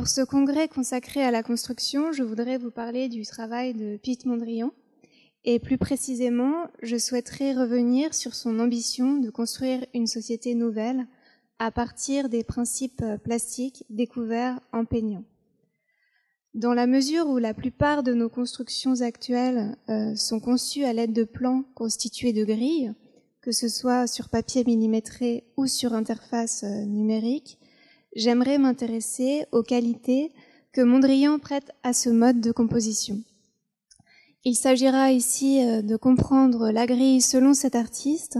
Pour ce congrès consacré à la construction, je voudrais vous parler du travail de Piet Mondrian. Et plus précisément, je souhaiterais revenir sur son ambition de construire une société nouvelle à partir des principes plastiques découverts en peignant. Dans la mesure où la plupart de nos constructions actuelles sont conçues à l'aide de plans constitués de grilles, que ce soit sur papier millimétré ou sur interface numérique, j'aimerais m'intéresser aux qualités que Mondrian prête à ce mode de composition. Il s'agira ici de comprendre la grille selon cet artiste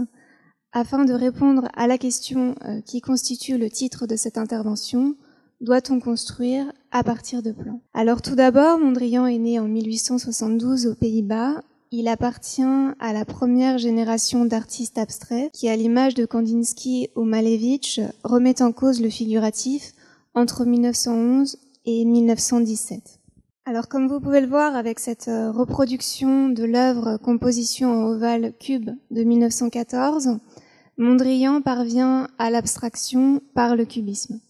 afin de répondre à la question qui constitue le titre de cette intervention: doit-on construire à partir de plans? Alors tout d'abord, Mondrian est né en 1872 aux Pays-Bas. Il appartient à la première génération d'artistes abstraits qui, à l'image de Kandinsky ou Malevich, remet en cause le figuratif entre 1911 et 1917. Alors comme vous pouvez le voir avec cette reproduction de l'œuvre Composition en ovale cube de 1914, Mondrian parvient à l'abstraction par le cubisme.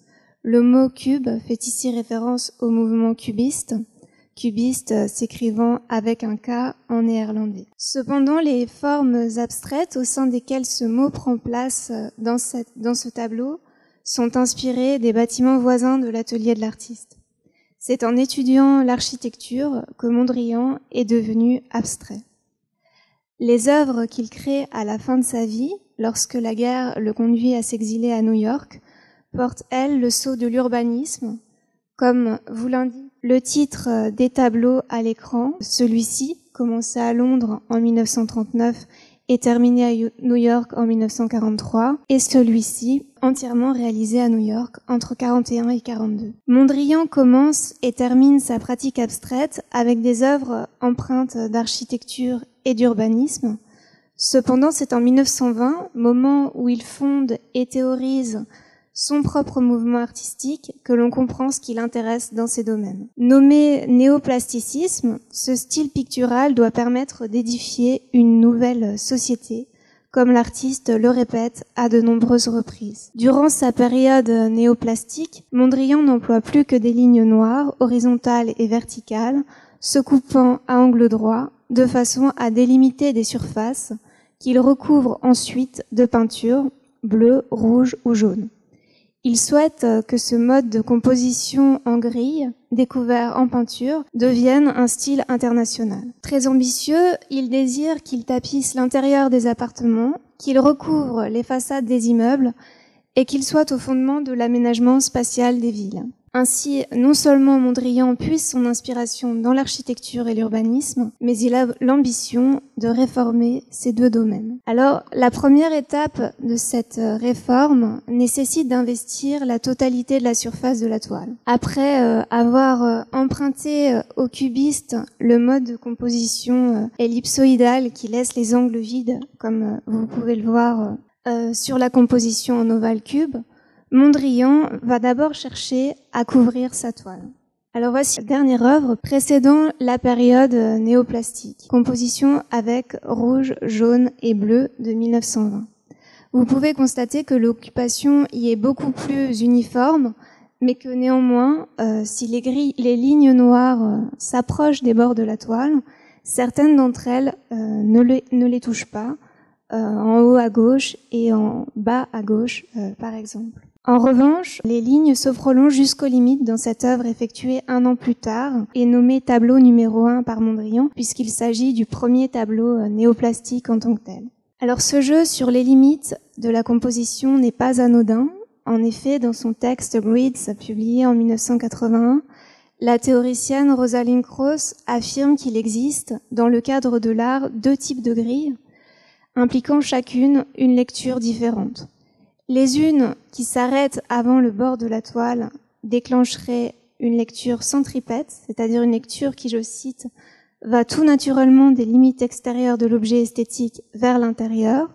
Le mot cube fait ici référence au mouvement cubiste s'écrivant avec un K en néerlandais. Cependant, les formes abstraites au sein desquelles ce mot prend place dans ce tableau sont inspirées des bâtiments voisins de l'atelier de l'artiste. C'est en étudiant l'architecture que Mondrian est devenu abstrait. Les œuvres qu'il crée à la fin de sa vie, lorsque la guerre le conduit à s'exiler à New York, portent, elles, le sceau de l'urbanisme, comme vous l'indique le titre des tableaux à l'écran. Celui-ci, commencé à Londres en 1939 et terminé à New York en 1943, et celui-ci, entièrement réalisé à New York entre 41 et 42. Mondrian commence et termine sa pratique abstraite avec des œuvres empreintes d'architecture et d'urbanisme. Cependant, c'est en 1920, moment où il fonde et théorise son propre mouvement artistique, que l'on comprend ce qui l'intéresse dans ces domaines. Nommé néoplasticisme, ce style pictural doit permettre d'édifier une nouvelle société, comme l'artiste le répète à de nombreuses reprises. Durant sa période néoplastique, Mondrian n'emploie plus que des lignes noires, horizontales et verticales, se coupant à angle droit, de façon à délimiter des surfaces qu'il recouvre ensuite de peinture bleue, rouge ou jaune. Il souhaite que ce mode de composition en grille, découvert en peinture, devienne un style international. Très ambitieux, il désire qu'il tapisse l'intérieur des appartements, qu'il recouvre les façades des immeubles et qu'il soit au fondement de l'aménagement spatial des villes. Ainsi, non seulement Mondrian puise son inspiration dans l'architecture et l'urbanisme, mais il a l'ambition de réformer ces deux domaines. Alors, la première étape de cette réforme nécessite d'investir la totalité de la surface de la toile. Après avoir emprunté au cubiste le mode de composition ellipsoïdale qui laisse les angles vides, comme vous pouvez le voir sur la composition en ovale cube, Mondrian va d'abord chercher à couvrir sa toile. Alors voici la dernière œuvre précédant la période néoplastique, composition avec rouge, jaune et bleu de 1920. Vous pouvez constater que l'occupation y est beaucoup plus uniforme, mais que néanmoins, si les lignes noires s'approchent des bords de la toile, certaines d'entre elles ne les touchent pas, en haut à gauche et en bas à gauche, par exemple. En revanche, les lignes se prolongent jusqu'aux limites dans cette œuvre effectuée 1 an plus tard et nommée tableau numéro 1 par Mondrian, puisqu'il s'agit du premier tableau néoplastique en tant que tel. Alors ce jeu sur les limites de la composition n'est pas anodin. En effet, dans son texte Grids, publié en 1981, la théoricienne Rosalind Krauss affirme qu'il existe, dans le cadre de l'art, 2 types de grilles, impliquant chacune une lecture différente. Les unes qui s'arrêtent avant le bord de la toile déclencheraient une lecture centripète, c'est-à-dire une lecture qui, je cite, va tout naturellement des limites extérieures de l'objet esthétique vers l'intérieur,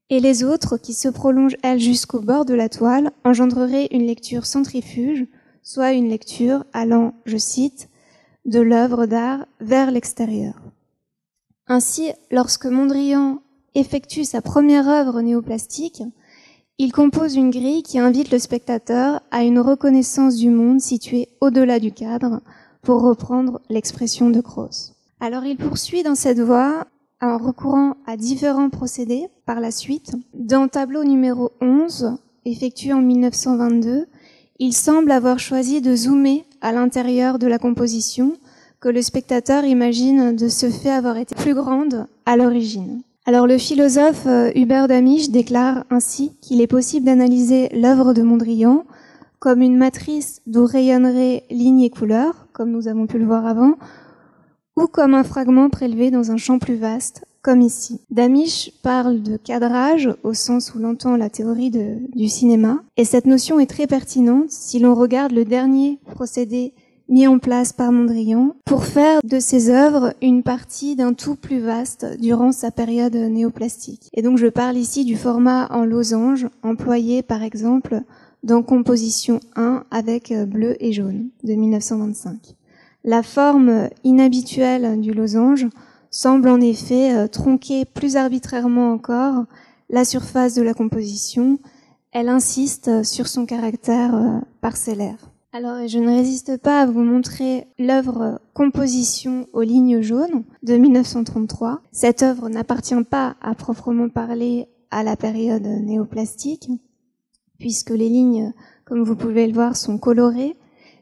et les autres qui se prolongent, elles, jusqu'au bord de la toile, engendreraient une lecture centrifuge, soit une lecture allant, je cite, de l'œuvre d'art vers l'extérieur. Ainsi, lorsque Mondrian effectue sa première œuvre néoplastique, Il compose une grille qui invite le spectateur à une reconnaissance du monde situé au-delà du cadre, pour reprendre l'expression de Croce. Alors il poursuit dans cette voie en recourant à différents procédés par la suite. Dans tableau numéro 11, effectué en 1922, il semble avoir choisi de zoomer à l'intérieur de la composition que le spectateur imagine de ce fait avoir été plus grande à l'origine. Alors le philosophe Hubert Damisch déclare ainsi qu'il est possible d'analyser l'œuvre de Mondrian comme une matrice d'où rayonneraient lignes et couleurs, comme nous avons pu le voir avant, ou comme un fragment prélevé dans un champ plus vaste, comme ici. Damisch parle de cadrage au sens où l'entend la théorie du cinéma, et cette notion est très pertinente si l'on regarde le dernier procédé mis en place par Mondrian pour faire de ses œuvres une partie d'un tout plus vaste durant sa période néoplastique. Et donc je parle ici du format en losange employé par exemple dans Composition 1 avec bleu et jaune de 1925. La forme inhabituelle du losange semble en effet tronquer plus arbitrairement encore la surface de la composition. Elle insiste sur son caractère parcellaire. Alors, je ne résiste pas à vous montrer l'œuvre Composition aux lignes jaunes de 1933. Cette œuvre n'appartient pas à proprement parler à la période néoplastique, puisque les lignes, comme vous pouvez le voir, sont colorées.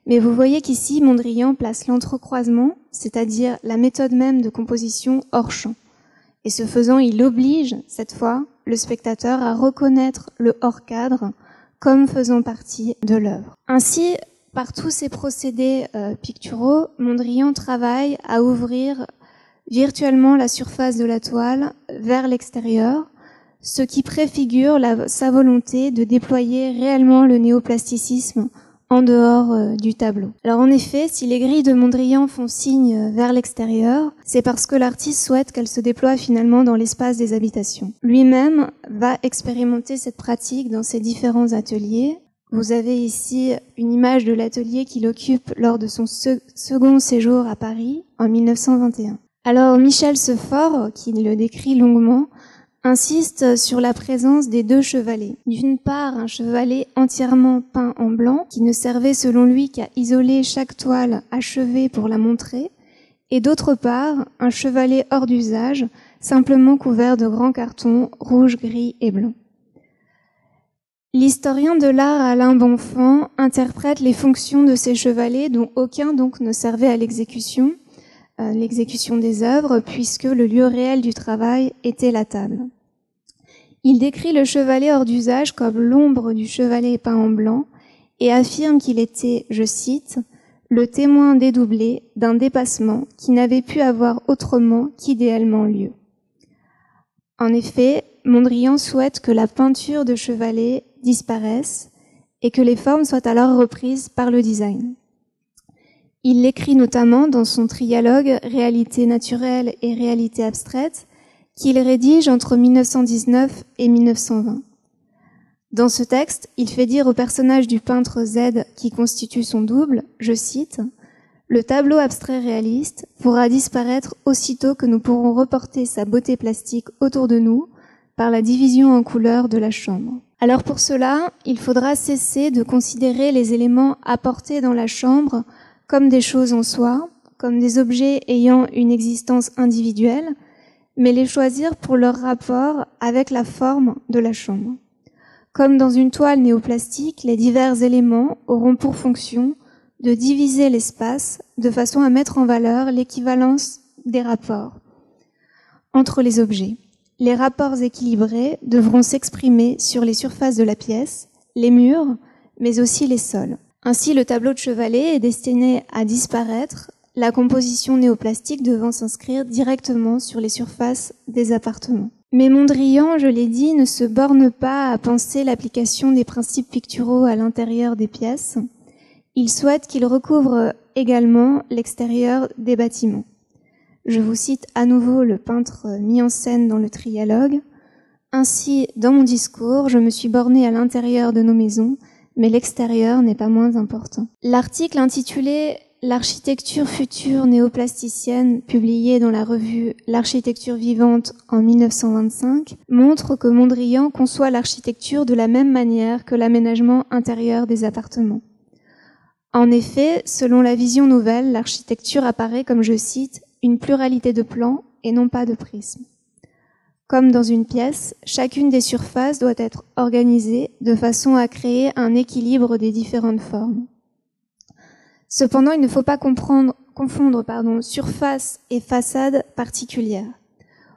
Mais vous voyez qu'ici, Mondrian place l'entrecroisement, c'est-à-dire la méthode même de composition hors champ. Et ce faisant, il oblige, cette fois, le spectateur à reconnaître le hors-cadre comme faisant partie de l'œuvre. Ainsi, par tous ces procédés picturaux, Mondrian travaille à ouvrir virtuellement la surface de la toile vers l'extérieur, ce qui préfigure sa volonté de déployer réellement le néoplasticisme en dehors du tableau. Alors en effet, si les grilles de Mondrian font signe vers l'extérieur, c'est parce que l'artiste souhaite qu'elles se déploient finalement dans l'espace des habitations. Lui-même va expérimenter cette pratique dans ses différents ateliers. Vous avez ici une image de l'atelier qu'il occupe lors de son second séjour à Paris en 1921. Alors Michel Sefort, qui le décrit longuement, insiste sur la présence des deux chevalets. D'une part, un chevalet entièrement peint en blanc, qui ne servait selon lui qu'à isoler chaque toile achevée pour la montrer, et d'autre part, un chevalet hors d'usage, simplement couvert de grands cartons rouge, gris et blanc. L'historien de l'art Alain Bonfant interprète les fonctions de ces chevalets dont aucun donc ne servait à l'exécution des œuvres, puisque le lieu réel du travail était la table. Il décrit le chevalet hors d'usage comme l'ombre du chevalet peint en blanc et affirme qu'il était, je cite, « le témoin dédoublé d'un dépassement qui n'avait pu avoir autrement qu'idéalement lieu ». En effet, Mondrian souhaite que la peinture de chevalet disparaisse et que les formes soient alors reprises par le design. Il l'écrit notamment dans son trialogue « Réalité naturelle et réalité abstraite » qu'il rédige entre 1919 et 1920. Dans ce texte, il fait dire au personnage du peintre Z qui constitue son double, je cite, « Le tableau abstrait réaliste pourra disparaître aussitôt que nous pourrons reporter sa beauté plastique autour de nous par la division en couleurs de la chambre. » Alors pour cela, il faudra cesser de considérer les éléments apportés dans la chambre comme des choses en soi, comme des objets ayant une existence individuelle, mais les choisir pour leur rapport avec la forme de la chambre. Comme dans une toile néoplastique, les divers éléments auront pour fonction de diviser l'espace de façon à mettre en valeur l'équivalence des rapports entre les objets. Les rapports équilibrés devront s'exprimer sur les surfaces de la pièce, les murs, mais aussi les sols. Ainsi, le tableau de chevalet est destiné à disparaître, la composition néoplastique devant s'inscrire directement sur les surfaces des appartements. Mais Mondrian, je l'ai dit, ne se borne pas à penser l'application des principes picturaux à l'intérieur des pièces. Il souhaite qu'il recouvre également l'extérieur des bâtiments. Je vous cite à nouveau le peintre mis en scène dans le trialogue. « Ainsi, dans mon discours, je me suis borné à l'intérieur de nos maisons, mais l'extérieur n'est pas moins important. » L'article intitulé l'architecture future néoplasticienne, publiée dans la revue L'architecture vivante en 1925, montre que Mondrian conçoit l'architecture de la même manière que l'aménagement intérieur des appartements. En effet, selon la vision nouvelle, l'architecture apparaît comme, je cite, une pluralité de plans et non pas de prismes. Comme dans une pièce, chacune des surfaces doit être organisée de façon à créer un équilibre des différentes formes. Cependant, il ne faut pas confondre surface et façade particulière.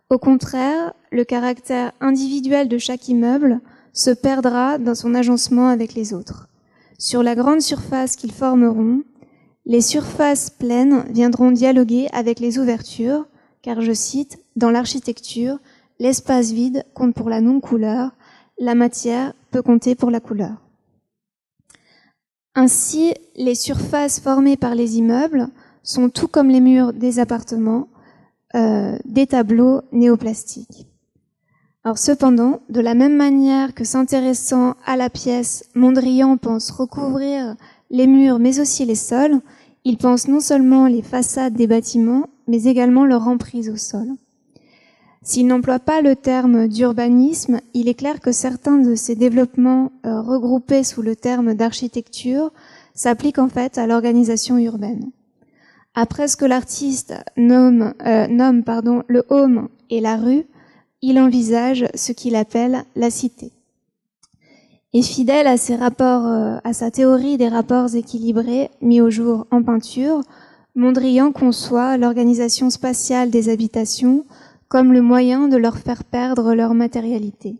Au contraire, le caractère individuel de chaque immeuble se perdra dans son agencement avec les autres. Sur la grande surface qu'ils formeront, les surfaces pleines viendront dialoguer avec les ouvertures, car, je cite, « Dans l'architecture, l'espace vide compte pour la non-couleur, la matière peut compter pour la couleur. » Ainsi, les surfaces formées par les immeubles sont tout comme les murs des appartements, des tableaux néoplastiques. Alors cependant, de la même manière que s'intéressant à la pièce, Mondrian pense recouvrir les murs mais aussi les sols, il pense non seulement les façades des bâtiments, mais également leur emprise au sol. S'il n'emploie pas le terme d'urbanisme, il est clair que certains de ces développements regroupés sous le terme d'architecture s'appliquent en fait à l'organisation urbaine. Après ce que l'artiste nomme le home et la rue, il envisage ce qu'il appelle la cité. Et fidèle à sa théorie des rapports équilibrés mis au jour en peinture, Mondrian conçoit l'organisation spatiale des habitations comme le moyen de leur faire perdre leur matérialité.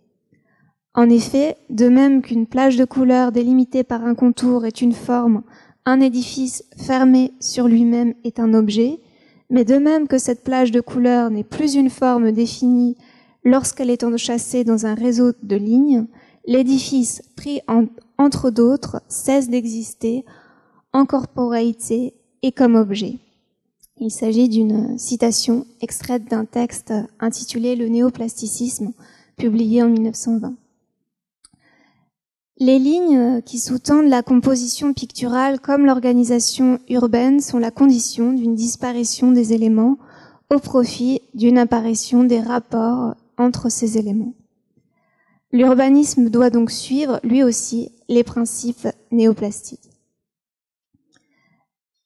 En effet, de même qu'une plage de couleurs délimitée par un contour est une forme, un édifice fermé sur lui-même est un objet, mais de même que cette plage de couleurs n'est plus une forme définie lorsqu'elle est enchâssée dans un réseau de lignes, l'édifice pris entre d'autres cesse d'exister en corporéité et comme objet. Il s'agit d'une citation extraite d'un texte intitulé « Le néoplasticisme », publié en 1920. Les lignes qui sous-tendent la composition picturale comme l'organisation urbaine sont la condition d'une disparition des éléments au profit d'une apparition des rapports entre ces éléments. L'urbanisme doit donc suivre, lui aussi, les principes néoplastiques.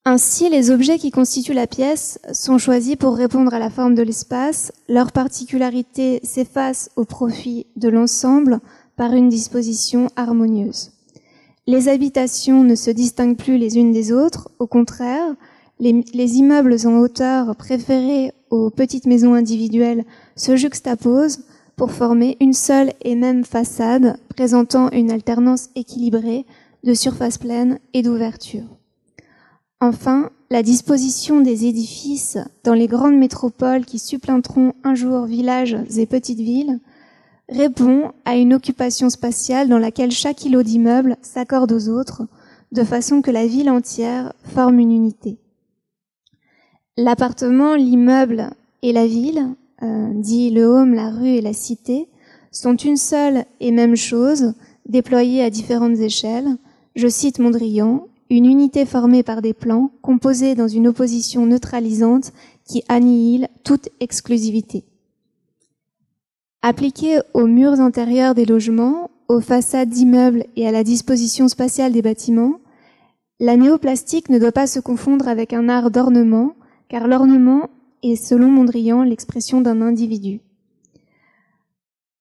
Ainsi, les objets qui constituent la pièce sont choisis pour répondre à la forme de l'espace. Leurs particularités s'effacent au profit de l'ensemble par une disposition harmonieuse. Les habitations ne se distinguent plus les unes des autres. Au contraire, les immeubles en hauteur préférés aux petites maisons individuelles se juxtaposent pour former une seule et même façade présentant une alternance équilibrée de surfaces pleines et d'ouvertures. Enfin, la disposition des édifices dans les grandes métropoles qui supplanteront un jour villages et petites villes répond à une occupation spatiale dans laquelle chaque îlot d'immeubles s'accorde aux autres, de façon que la ville entière forme une unité. L'appartement, l'immeuble et la ville, dit le home, la rue et la cité, sont une seule et même chose, déployée à différentes échelles. Je cite Mondrian, une unité formée par des plans, composés dans une opposition neutralisante qui annihile toute exclusivité. Appliquée aux murs intérieurs des logements, aux façades d'immeubles et à la disposition spatiale des bâtiments, la néoplastique ne doit pas se confondre avec un art d'ornement, car l'ornement est, selon Mondrian, l'expression d'un individu.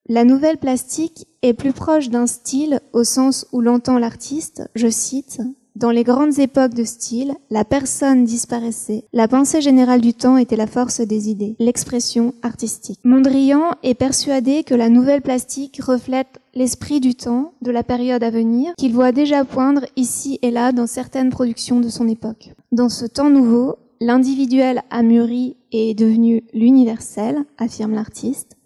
La nouvelle plastique est plus proche d'un style au sens où l'entend l'artiste, je cite, « Dans les grandes époques de style, la personne disparaissait, la pensée générale du temps était la force des idées, l'expression artistique. » Mondrian est persuadé que la nouvelle plastique reflète l'esprit du temps, de la période à venir, qu'il voit déjà poindre ici et là dans certaines productions de son époque. Dans ce temps nouveau, l'individuel a mûri et est devenu l'universel, affirme l'artiste.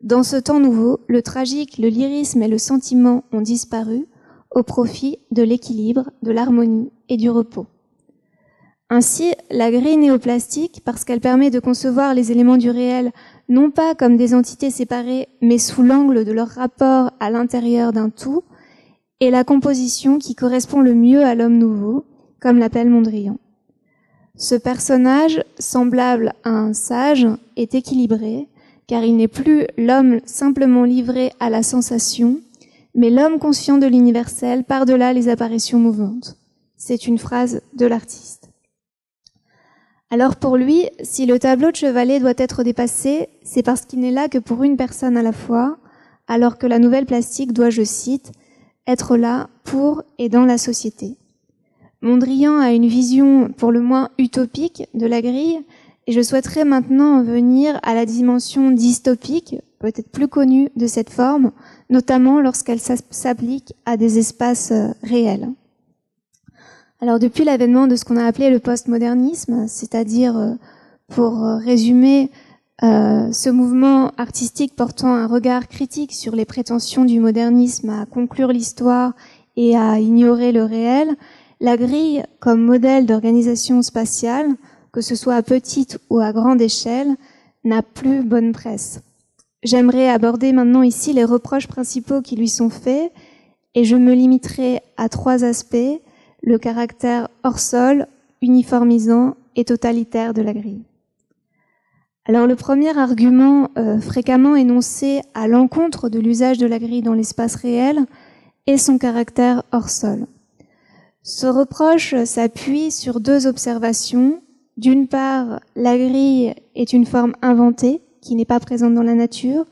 Dans ce temps nouveau, le tragique, le lyrisme et le sentiment ont disparu au profit de l'équilibre, de l'harmonie et du repos. Ainsi, la grille néoplastique, parce qu'elle permet de concevoir les éléments du réel non pas comme des entités séparées, mais sous l'angle de leur rapport à l'intérieur d'un tout, est la composition qui correspond le mieux à l'homme nouveau, comme l'appelle Mondrian. Ce personnage, semblable à un sage, est équilibré, car il n'est plus l'homme simplement livré à la sensation, mais l'homme conscient de l'universel par-delà les apparitions mouvantes. C'est une phrase de l'artiste. Alors pour lui, si le tableau de chevalet doit être dépassé, c'est parce qu'il n'est là que pour une personne à la fois, alors que la nouvelle plastique doit, je cite, être là pour et dans la société. Mondrian a une vision pour le moins utopique de la grille, et je souhaiterais maintenant en venir à la dimension dystopique, peut-être plus connue de cette forme, notamment lorsqu'elle s'applique à des espaces réels. Alors depuis l'avènement de ce qu'on a appelé le postmodernisme, c'est-à-dire, pour résumer, ce mouvement artistique portant un regard critique sur les prétentions du modernisme à conclure l'histoire et à ignorer le réel, la grille, comme modèle d'organisation spatiale, que ce soit à petite ou à grande échelle, n'a plus bonne presse. J'aimerais aborder maintenant ici les reproches principaux qui lui sont faits, et je me limiterai à 3 aspects: le caractère hors sol, uniformisant et totalitaire de la grille. Alors le premier argument fréquemment énoncé à l'encontre de l'usage de la grille dans l'espace réel est son caractère hors sol. Ce reproche s'appuie sur 2 observations. D'une part, la grille est une forme inventée qui n'est pas présente dans la nature.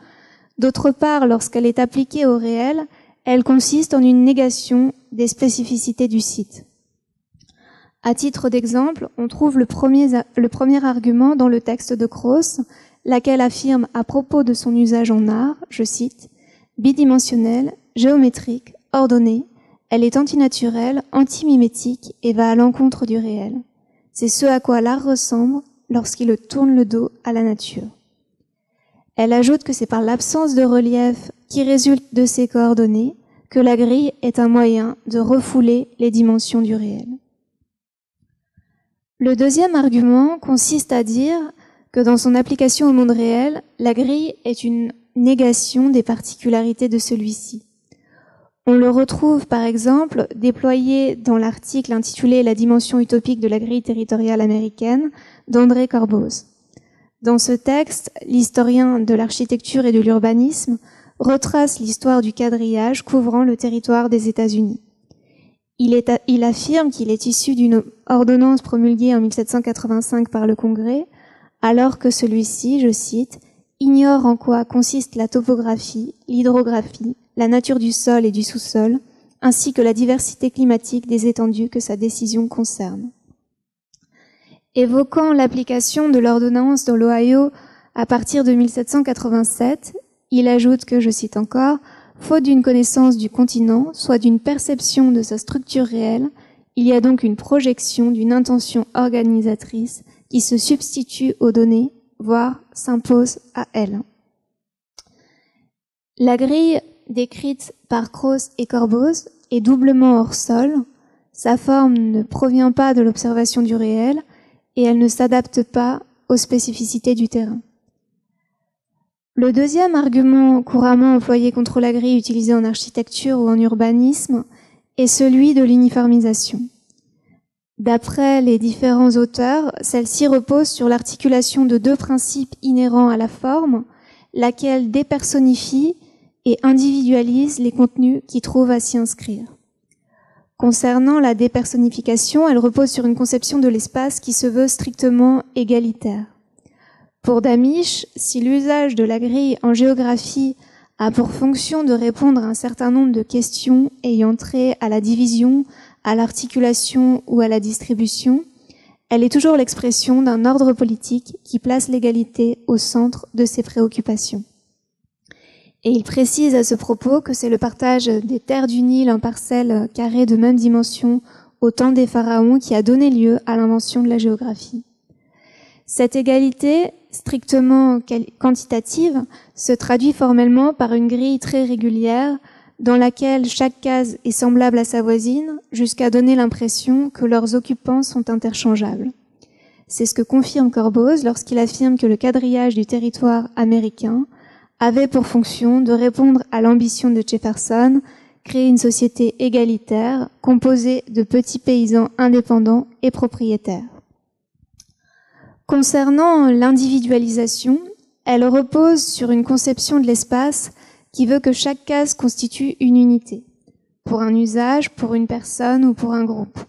D'autre part, lorsqu'elle est appliquée au réel, elle consiste en une négation des spécificités du site. À titre d'exemple, on trouve le premier argument dans le texte de Croce, laquelle affirme à propos de son usage en art, je cite, « bidimensionnelle, géométrique, ordonnée, elle est antinaturelle, antimimétique et va à l'encontre du réel. C'est ce à quoi l'art ressemble lorsqu'il tourne le dos à la nature. » Elle ajoute que c'est par l'absence de relief qui résulte de ces coordonnées que la grille est un moyen de refouler les dimensions du réel. Le deuxième argument consiste à dire que dans son application au monde réel, la grille est une négation des particularités de celui-ci. On le retrouve par exemple déployé dans l'article intitulé « La dimension utopique de la grille territoriale américaine » d'André Corbose. Dans ce texte, l'historien de l'architecture et de l'urbanisme retrace l'histoire du quadrillage couvrant le territoire des États-Unis. Il affirme qu'il est issu d'une ordonnance promulguée en 1785 par le Congrès, alors que celui-ci, je cite, « ignore en quoi consiste la topographie, l'hydrographie, la nature du sol et du sous-sol, ainsi que la diversité climatique des étendues que sa décision concerne. » Évoquant l'application de l'ordonnance dans l'Ohio à partir de 1787, il ajoute que, je cite encore, « faute d'une connaissance du continent, soit d'une perception de sa structure réelle, il y a donc une projection d'une intention organisatrice qui se substitue aux données, voire s'impose à elles. » La grille décrite par Croce et Corbose est doublement hors sol. Sa forme ne provient pas de l'observation du réel et elle ne s'adapte pas aux spécificités du terrain. Le deuxième argument couramment employé contre la grille utilisée en architecture ou en urbanisme est celui de l'uniformisation. D'après les différents auteurs, celle-ci repose sur l'articulation de 2 principes inhérents à la forme, laquelle dépersonnifie et individualise les contenus qui trouvent à s'y inscrire. Concernant la dépersonnification, elle repose sur une conception de l'espace qui se veut strictement égalitaire. Pour Damisch, si l'usage de la grille en géographie a pour fonction de répondre à un certain nombre de questions ayant trait à la division, à l'articulation ou à la distribution, elle est toujours l'expression d'un ordre politique qui place l'égalité au centre de ses préoccupations. Et il précise à ce propos que c'est le partage des terres du Nil en parcelles carrées de même dimension au temps des pharaons qui a donné lieu à l'invention de la géographie. Cette égalité, strictement quantitative, se traduit formellement par une grille très régulière dans laquelle chaque case est semblable à sa voisine jusqu'à donner l'impression que leurs occupants sont interchangeables. C'est ce que confirme Corbose lorsqu'il affirme que le quadrillage du territoire américain avait pour fonction de répondre à l'ambition de Jefferson, créer une société égalitaire composée de petits paysans indépendants et propriétaires. Concernant l'individualisation, elle repose sur une conception de l'espace qui veut que chaque case constitue une unité, pour un usage, pour une personne ou pour un groupe.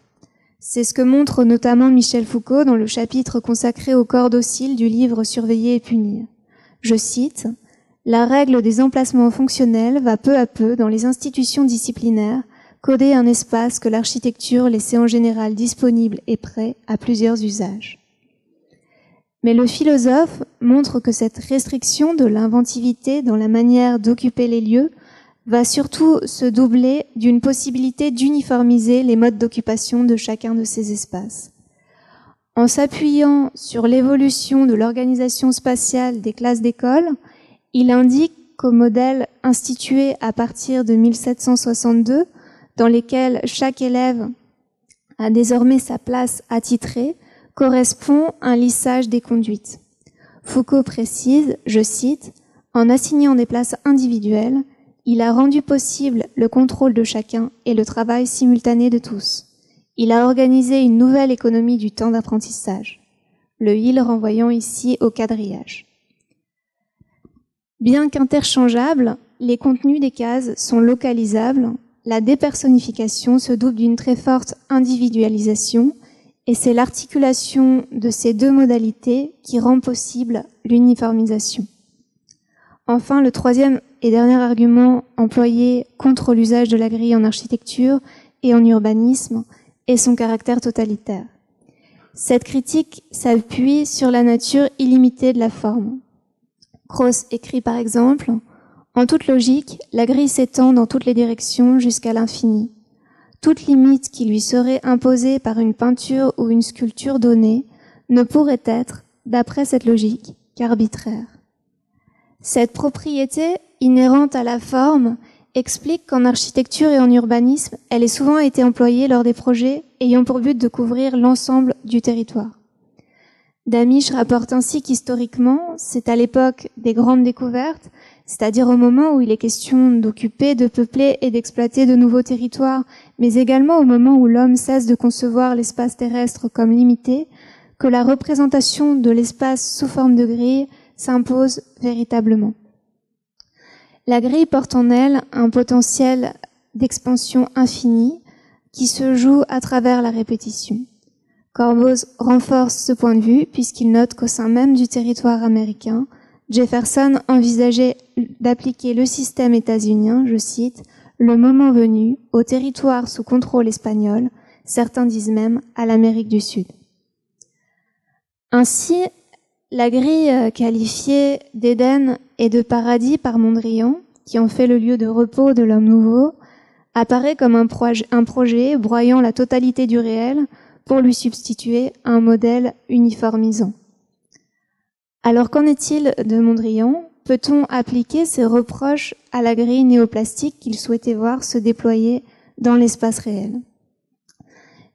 C'est ce que montre notamment Michel Foucault dans le chapitre consacré au corps docile du livre Surveiller et punir. Je cite, « La règle des emplacements fonctionnels va peu à peu, dans les institutions disciplinaires, coder un espace que l'architecture laissait en général disponible et prêt à plusieurs usages. » Mais le philosophe montre que cette restriction de l'inventivité dans la manière d'occuper les lieux va surtout se doubler d'une possibilité d'uniformiser les modes d'occupation de chacun de ces espaces. En s'appuyant sur l'évolution de l'organisation spatiale des classes d'école, il indique qu'aux modèles institués à partir de 1762, dans lesquels chaque élève a désormais sa place attitrée, correspond un lissage des conduites. Foucault précise, je cite, « En assignant des places individuelles, il a rendu possible le contrôle de chacun et le travail simultané de tous. Il a organisé une nouvelle économie du temps d'apprentissage. » Le « il » renvoyant ici au quadrillage. Bien qu'interchangeables, les contenus des cases sont localisables. La dépersonnification se double d'une très forte individualisation et c'est l'articulation de ces deux modalités qui rend possible l'uniformisation. Enfin, le troisième et dernier argument employé contre l'usage de la grille en architecture et en urbanisme est son caractère totalitaire. Cette critique s'appuie sur la nature illimitée de la forme. Croce écrit par exemple « En toute logique, la grille s'étend dans toutes les directions jusqu'à l'infini. Toute limite qui lui serait imposée par une peinture ou une sculpture donnée ne pourrait être, d'après cette logique, qu'arbitraire. » Cette propriété inhérente à la forme explique qu'en architecture et en urbanisme, elle ait souvent été employée lors des projets ayant pour but de couvrir l'ensemble du territoire. Damisch rapporte ainsi qu'historiquement, c'est à l'époque des grandes découvertes, c'est-à-dire au moment où il est question d'occuper, de peupler et d'exploiter de nouveaux territoires, mais également au moment où l'homme cesse de concevoir l'espace terrestre comme limité, que la représentation de l'espace sous forme de grille s'impose véritablement. La grille porte en elle un potentiel d'expansion infinie qui se joue à travers la répétition. Corboz renforce ce point de vue puisqu'il note qu'au sein même du territoire américain, Jefferson envisageait d'appliquer le système états-unien, je cite, « le moment venu, au territoire sous contrôle espagnol, certains disent même à l'Amérique du Sud ». Ainsi, la grille qualifiée d'Éden et de paradis par Mondrian, qui en fait le lieu de repos de l'homme nouveau, apparaît comme un projet broyant la totalité du réel pour lui substituer un modèle uniformisant. Alors qu'en est-il de Mondrian ? Peut-on appliquer ces reproches à la grille néoplastique qu'il souhaitait voir se déployer dans l'espace réel ?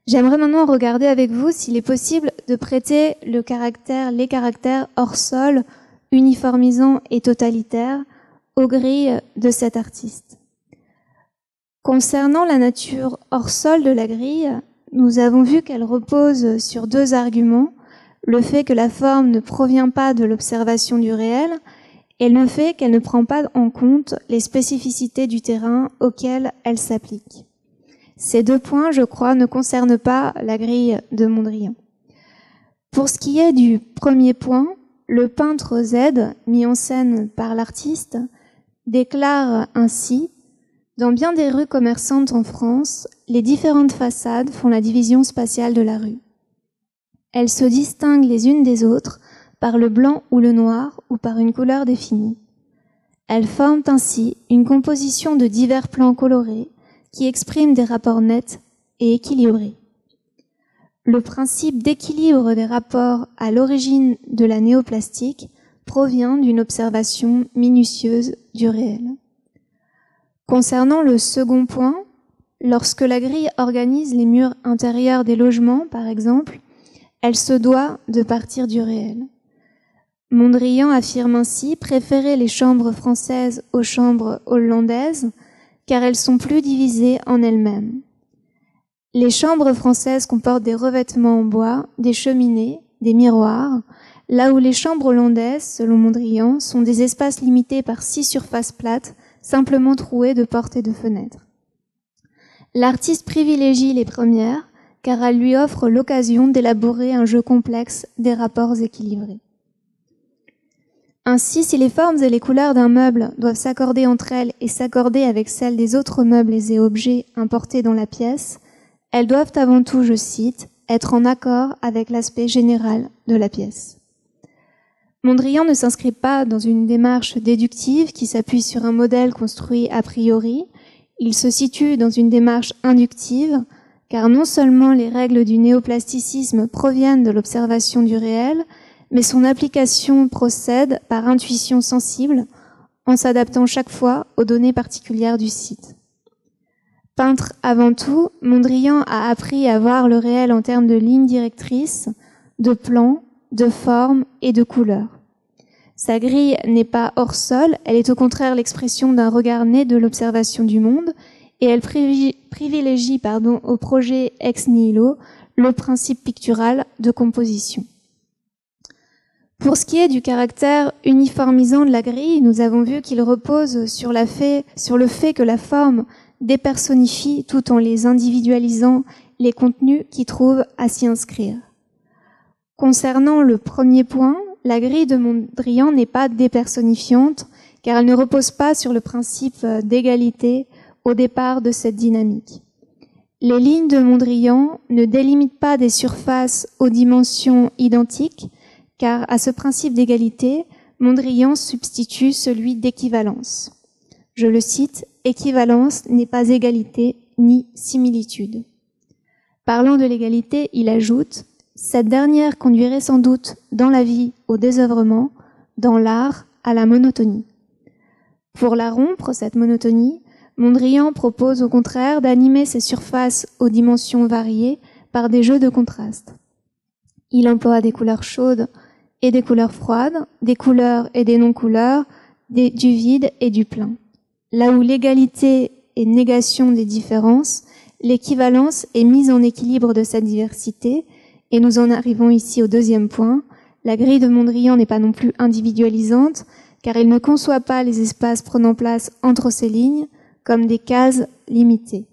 J'aimerais maintenant regarder avec vous s'il est possible de prêter les caractères hors sol, uniformisants et totalitaires aux grilles de cet artiste. Concernant la nature hors sol de la grille, nous avons vu qu'elle repose sur deux arguments, le fait que la forme ne provient pas de l'observation du réel et le fait qu'elle ne prend pas en compte les spécificités du terrain auquel elle s'applique. Ces deux points, je crois, ne concernent pas la grille de Mondrian. Pour ce qui est du premier point, le peintre Z, mis en scène par l'artiste, déclare ainsi « Dans bien des rues commerçantes en France, les différentes façades font la division spatiale de la rue. Elles se distinguent les unes des autres par le blanc ou le noir ou par une couleur définie. Elles forment ainsi une composition de divers plans colorés qui expriment des rapports nets et équilibrés. Le principe d'équilibre des rapports à l'origine de la néoplastique provient d'une observation minutieuse du réel. Concernant le second point, lorsque la grille organise les murs intérieurs des logements, par exemple, elle se doit de partir du réel. Mondrian affirme ainsi préférer les chambres françaises aux chambres hollandaises, car elles sont plus divisées en elles-mêmes. Les chambres françaises comportent des revêtements en bois, des cheminées, des miroirs, là où les chambres hollandaises, selon Mondrian, sont des espaces limités par 6 surfaces plates, simplement trouées de portes et de fenêtres. L'artiste privilégie les premières, car elles lui offrent l'occasion d'élaborer un jeu complexe des rapports équilibrés. Ainsi, si les formes et les couleurs d'un meuble doivent s'accorder entre elles et s'accorder avec celles des autres meubles et objets importés dans la pièce, elles doivent avant tout, je cite, être en accord avec l'aspect général de la pièce. Mondrian ne s'inscrit pas dans une démarche déductive qui s'appuie sur un modèle construit a priori. Il se situe dans une démarche inductive, car non seulement les règles du néoplasticisme proviennent de l'observation du réel, mais son application procède par intuition sensible, en s'adaptant chaque fois aux données particulières du site. Peintre avant tout, Mondrian a appris à voir le réel en termes de lignes directrices, de plans, de formes et de couleurs. Sa grille n'est pas hors sol, elle est au contraire l'expression d'un regard né de l'observation du monde, et elle privilégie au projet ex nihilo le principe pictural de composition. Pour ce qui est du caractère uniformisant de la grille, nous avons vu qu'il repose sur le fait que la forme dépersonnifie tout en les individualisant les contenus qui trouvent à s'y inscrire. Concernant le premier point, la grille de Mondrian n'est pas dépersonnifiante, car elle ne repose pas sur le principe d'égalité au départ de cette dynamique. Les lignes de Mondrian ne délimitent pas des surfaces aux dimensions identiques, car à ce principe d'égalité, Mondrian substitue celui d'équivalence. Je le cite, « Équivalence n'est pas égalité ni similitude ». Parlant de l'égalité, il ajoute « Cette dernière conduirait sans doute dans la vie au désœuvrement, dans l'art à la monotonie ». Pour la rompre, cette monotonie, Mondrian propose au contraire d'animer ces surfaces aux dimensions variées par des jeux de contraste. Il emploie des couleurs chaudes et des couleurs froides, des couleurs et des non-couleurs, du vide et du plein. Là où l'égalité est négation des différences, l'équivalence est mise en équilibre de cette diversité, et nous en arrivons ici au deuxième point. La grille de Mondrian n'est pas non plus individualisante, car il ne conçoit pas les espaces prenant place entre ces lignes comme des cases limitées.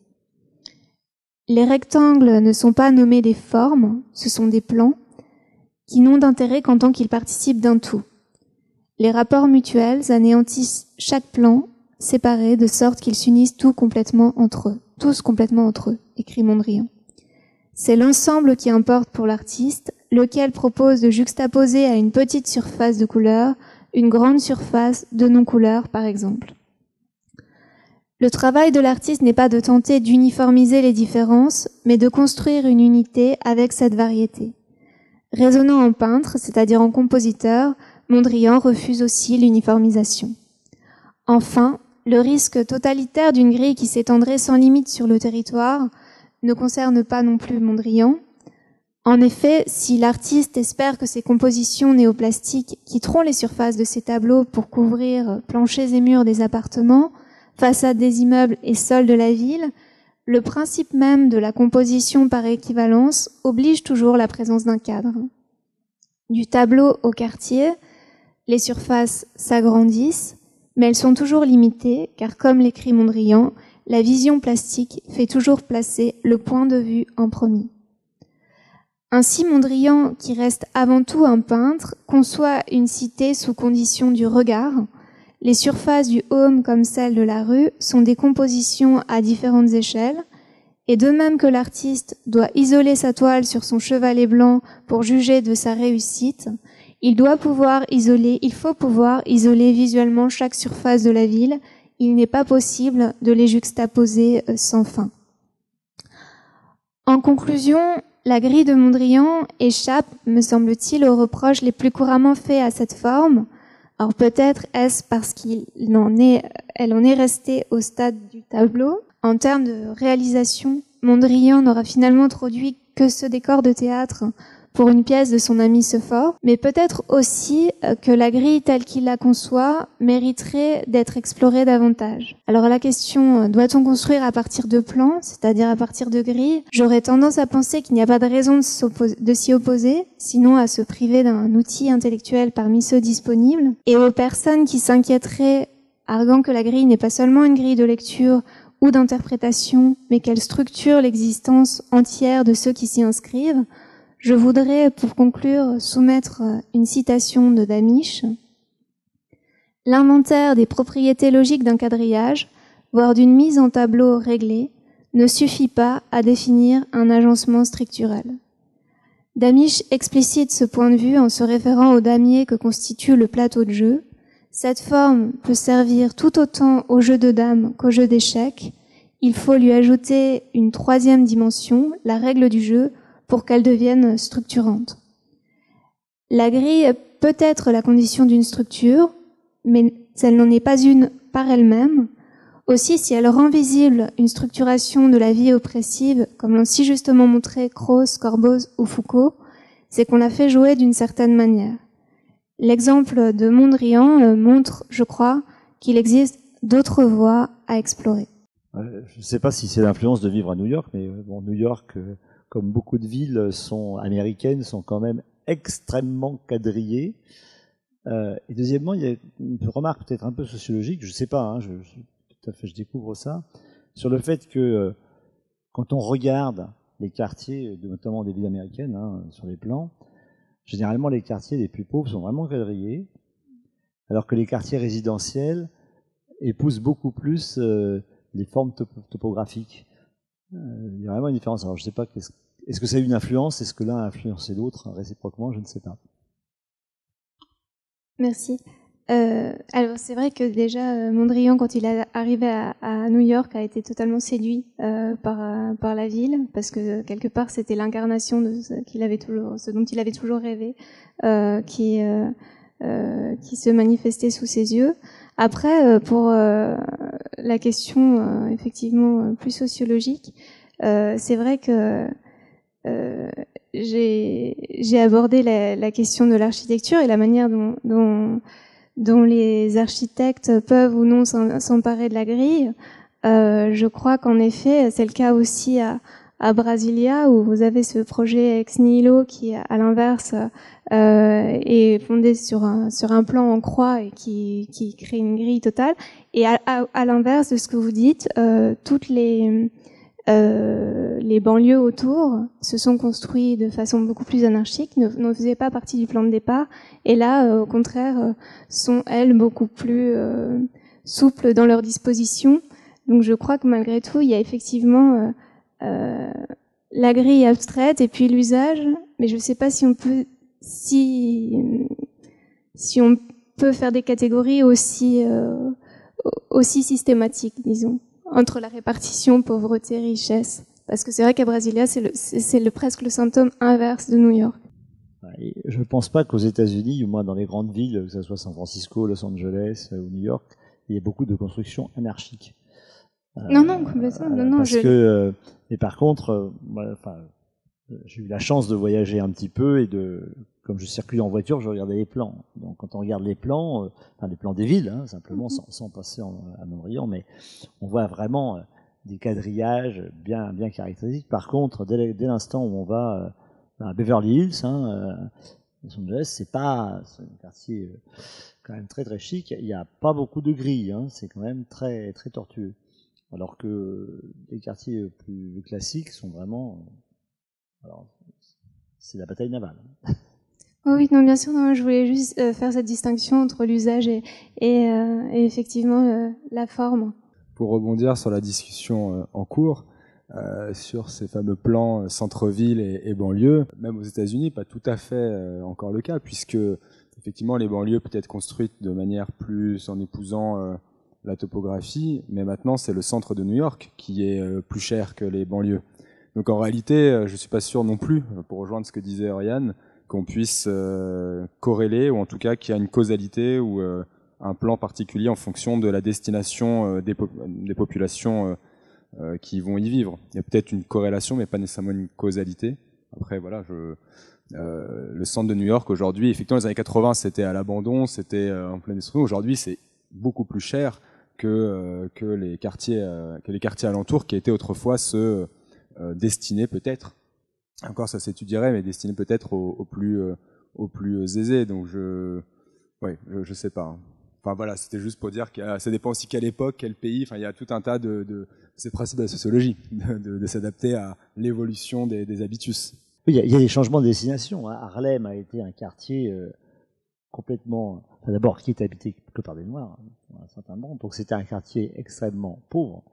Les rectangles ne sont pas nommés des formes, ce sont des plans, qui n'ont d'intérêt qu'en tant qu'ils participent d'un tout. Les rapports mutuels anéantissent chaque plan séparé de sorte qu'ils s'unissent tous complètement entre eux, écrit Mondrian. C'est l'ensemble qui importe pour l'artiste, lequel propose de juxtaposer à une petite surface de couleur une grande surface de non-couleur, par exemple. Le travail de l'artiste n'est pas de tenter d'uniformiser les différences, mais de construire une unité avec cette variété. Raisonnant en peintre, c'est-à-dire en compositeur, Mondrian refuse aussi l'uniformisation. Enfin, le risque totalitaire d'une grille qui s'étendrait sans limite sur le territoire ne concerne pas non plus Mondrian. En effet, si l'artiste espère que ses compositions néoplastiques quitteront les surfaces de ses tableaux pour couvrir planchers et murs des appartements, façades des immeubles et sols de la ville, le principe même de la composition par équivalence oblige toujours la présence d'un cadre. Du tableau au quartier, les surfaces s'agrandissent, mais elles sont toujours limitées, car comme l'écrit Mondrian, la vision plastique fait toujours placer le point de vue en premier. Ainsi, Mondrian, qui reste avant tout un peintre, conçoit une cité sous condition du regard. Les surfaces du home comme celles de la rue sont des compositions à différentes échelles, et de même que l'artiste doit isoler sa toile sur son chevalet blanc pour juger de sa réussite, il faut pouvoir isoler visuellement chaque surface de la ville. Il n'est pas possible de les juxtaposer sans fin. En conclusion, la grille de Mondrian échappe, me semble-t-il, aux reproches les plus couramment faits à cette forme. Alors peut-être est-ce parce qu'elle en est restée au stade du tableau. En termes de réalisation, Mondrian n'aura finalement introduit que ce décor de théâtre pour une pièce de son ami Sephore, mais peut-être aussi que la grille telle qu'il la conçoit mériterait d'être explorée davantage. Alors la question, doit-on construire à partir de plans, c'est-à-dire à partir de grilles? J'aurais tendance à penser qu'il n'y a pas de raison de s'y opposer, sinon à se priver d'un outil intellectuel parmi ceux disponibles, et aux personnes qui s'inquiéteraient, arguant que la grille n'est pas seulement une grille de lecture ou d'interprétation, mais qu'elle structure l'existence entière de ceux qui s'y inscrivent, je voudrais, pour conclure, soumettre une citation de Damisch. « L'inventaire des propriétés logiques d'un quadrillage, voire d'une mise en tableau réglée, ne suffit pas à définir un agencement structurel. » Damisch explicite ce point de vue en se référant au damier que constitue le plateau de jeu. Cette forme peut servir tout autant au jeu de dames qu'au jeu d'échecs. Il faut lui ajouter une troisième dimension, la règle du jeu, pour qu'elle devienne structurante. La grille peut être la condition d'une structure, mais elle n'en est pas une par elle-même. Aussi, si elle rend visible une structuration de la vie oppressive, comme l'ont si justement montré Krauss, Corboz ou Foucault, c'est qu'on la fait jouer d'une certaine manière. L'exemple de Mondrian montre, je crois, qu'il existe d'autres voies à explorer. Je ne sais pas si c'est l'influence de vivre à New York, mais bon, New York, comme beaucoup de villes américaines, sont quand même extrêmement quadrillées. Et deuxièmement, il y a une remarque peut-être un peu sociologique, je ne sais pas, hein, je découvre ça, sur le fait que quand on regarde les quartiers, notamment des villes américaines, hein, sur les plans, généralement les quartiers les plus pauvres sont vraiment quadrillés, alors que les quartiers résidentiels épousent beaucoup plus les formes topographiques. Il y a vraiment une différence. Alors je ne sais pas, est-ce que ça a eu une influence? Est-ce que l'un a influencé l'autre réciproquement? Je ne sais pas. Merci. Alors c'est vrai que déjà Mondrian, quand il est arrivé à New York, a été totalement séduit par la ville, parce que quelque part c'était l'incarnation de ce dont il avait toujours rêvé, qui se manifestait sous ses yeux. Après, pour la question effectivement plus sociologique, c'est vrai que j'ai abordé la question de l'architecture et la manière dont les architectes peuvent ou non s'emparer de la grille. Je crois qu'en effet, c'est le cas aussi à Brasilia, où vous avez ce projet ex nihilo qui, à l'inverse, est fondé sur un plan en croix et qui crée une grille totale. Et à l'inverse de ce que vous dites, toutes les banlieues autour se sont construites de façon beaucoup plus anarchique, ne faisaient pas partie du plan de départ, et là, au contraire, sont, elles, beaucoup plus souples dans leur disposition. Donc je crois que malgré tout, il y a effectivement la grille abstraite et puis l'usage, mais je ne sais pas si on peut faire des catégories aussi systématiques, disons, entre la répartition, pauvreté, richesse. Parce que c'est vrai qu'à Brasilia, c'est presque le symptôme inverse de New York. Je ne pense pas qu'aux États-Unis, ou moins dans les grandes villes, que ce soit San Francisco, Los Angeles ou New York, il y ait beaucoup de constructions anarchiques. Non, complètement. Non, mais par contre, j'ai eu la chance de voyager un petit peu et comme je circulais en voiture, je regardais les plans. Donc, quand on regarde les plans, les plans des villes, hein, simplement, sans passer à Mondrian, mais on voit vraiment des quadrillages bien caractéristiques. Par contre, dès l'instant où on va à Beverly Hills, Los Angeles, c'est un quartier quand même très très chic. Il n'y a pas beaucoup de grilles, hein, c'est quand même très très tortueux. Alors que les quartiers plus classiques sont vraiment... Alors, c'est la bataille navale. Oui, non, bien sûr, non, je voulais juste faire cette distinction entre l'usage et effectivement la forme. Pour rebondir sur la discussion en cours, sur ces fameux plans centre-ville et banlieue, même aux États-Unis, pas tout à fait encore le cas, puisque effectivement les banlieues peuvent être construites de manière plus en épousant la topographie, mais maintenant c'est le centre de New York qui est plus cher que les banlieues. Donc en réalité, je suis pas sûr non plus, pour rejoindre ce que disait Oriane, qu'on puisse corréler, ou en tout cas qu'il y a une causalité ou un plan particulier en fonction de la destination des populations qui vont y vivre. Il y a peut-être une corrélation, mais pas nécessairement une causalité. Après, voilà, le centre de New York aujourd'hui, effectivement, les années 80, c'était à l'abandon, c'était en pleine destruction. Aujourd'hui, c'est beaucoup plus cher que les quartiers alentours qui étaient autrefois ceux destinés peut-être, encore ça s'étudierait, mais destinés peut-être aux plus aisés. Donc je sais pas. Enfin voilà, c'était juste pour dire que ça dépend aussi quelle époque, quel pays. Enfin, il y a tout un tas c'est le principe de la sociologie, de s'adapter à l'évolution des habitus. Oui, il y a des changements de destination. Harlem a été un quartier complètement, enfin, d'abord qui est habité que par des Noirs, un certain nombre, donc c'était un quartier extrêmement pauvre.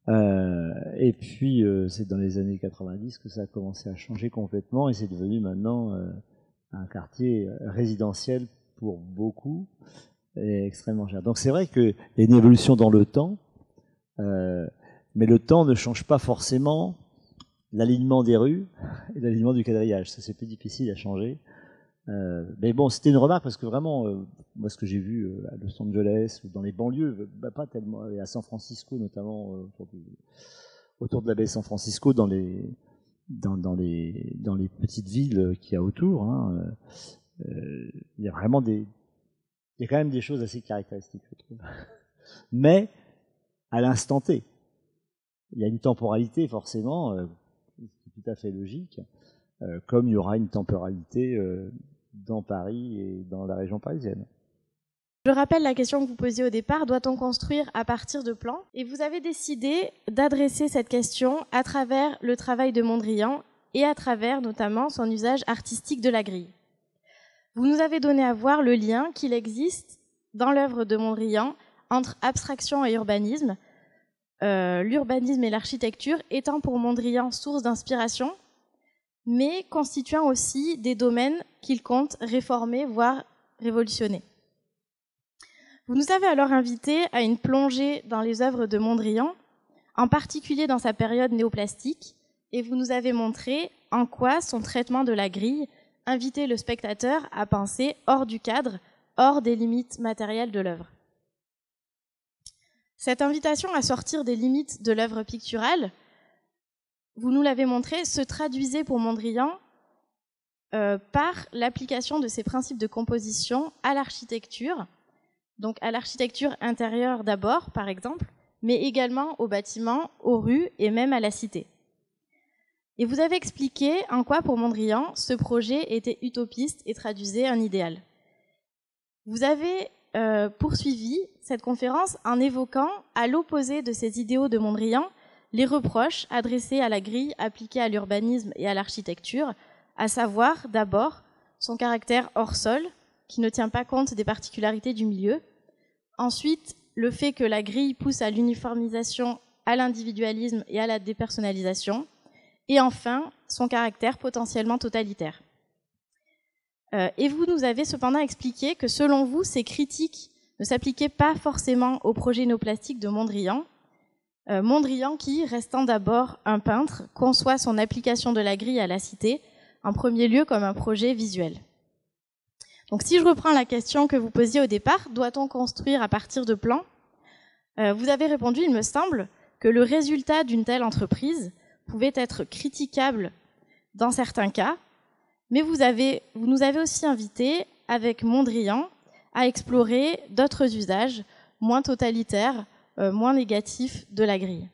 Et puis c'est dans les années 90 que ça a commencé à changer complètement et c'est devenu maintenant un quartier résidentiel pour beaucoup et extrêmement cher. Donc c'est vrai qu'il y a une évolution dans le temps, mais le temps ne change pas forcément l'alignement des rues et l'alignement du quadrillage. Ça c'est plus difficile à changer. Mais bon, c'était une remarque parce que vraiment, moi ce que j'ai vu à Los Angeles ou dans les banlieues, pas tellement, et à San Francisco notamment, autour de la baie San Francisco, dans les petites villes qu'il y a autour, il y a vraiment il y a quand même des choses assez caractéristiques, je trouve. Mais à l'instant T, il y a une temporalité forcément, qui est tout à fait logique, comme il y aura une temporalité dans Paris et dans la région parisienne. Je rappelle la question que vous posiez au départ, doit-on construire à partir de plans? Et vous avez décidé d'adresser cette question à travers le travail de Mondrian et à travers notamment son usage artistique de la grille. Vous nous avez donné à voir le lien qu'il existe dans l'œuvre de Mondrian entre abstraction et urbanisme, l'urbanisme et l'architecture étant pour Mondrian source d'inspiration, mais constituant aussi des domaines qu'il compte réformer, voire révolutionner. Vous nous avez alors invités à une plongée dans les œuvres de Mondrian, en particulier dans sa période néoplastique, et vous nous avez montré en quoi son traitement de la grille invitait le spectateur à penser hors du cadre, hors des limites matérielles de l'œuvre. Cette invitation à sortir des limites de l'œuvre picturale, vous nous l'avez montré, se traduisait pour Mondrian par l'application de ses principes de composition à l'architecture, donc à l'architecture intérieure d'abord, par exemple, mais également aux bâtiments, aux rues et même à la cité. Et vous avez expliqué en quoi, pour Mondrian, ce projet était utopiste et traduisait un idéal. Vous avez poursuivi cette conférence en évoquant, à l'opposé de ces idéaux de Mondrian, les reproches adressés à la grille appliquée à l'urbanisme et à l'architecture, à savoir, d'abord, son caractère hors sol, qui ne tient pas compte des particularités du milieu. Ensuite, le fait que la grille pousse à l'uniformisation, à l'individualisme et à la dépersonnalisation. Et enfin, son caractère potentiellement totalitaire. Et vous nous avez cependant expliqué que, selon vous, ces critiques ne s'appliquaient pas forcément au projet néoplastique de Mondrian. Mondrian qui, restant d'abord un peintre, conçoit son application de la grille à la cité, en premier lieu comme un projet visuel. Donc si je reprends la question que vous posiez au départ, doit-on construire à partir de plans? Vous avez répondu, il me semble, que le résultat d'une telle entreprise pouvait être critiquable dans certains cas, mais vous nous avez aussi invités, avec Mondrian, à explorer d'autres usages moins totalitaires, moins négatifs de la grille.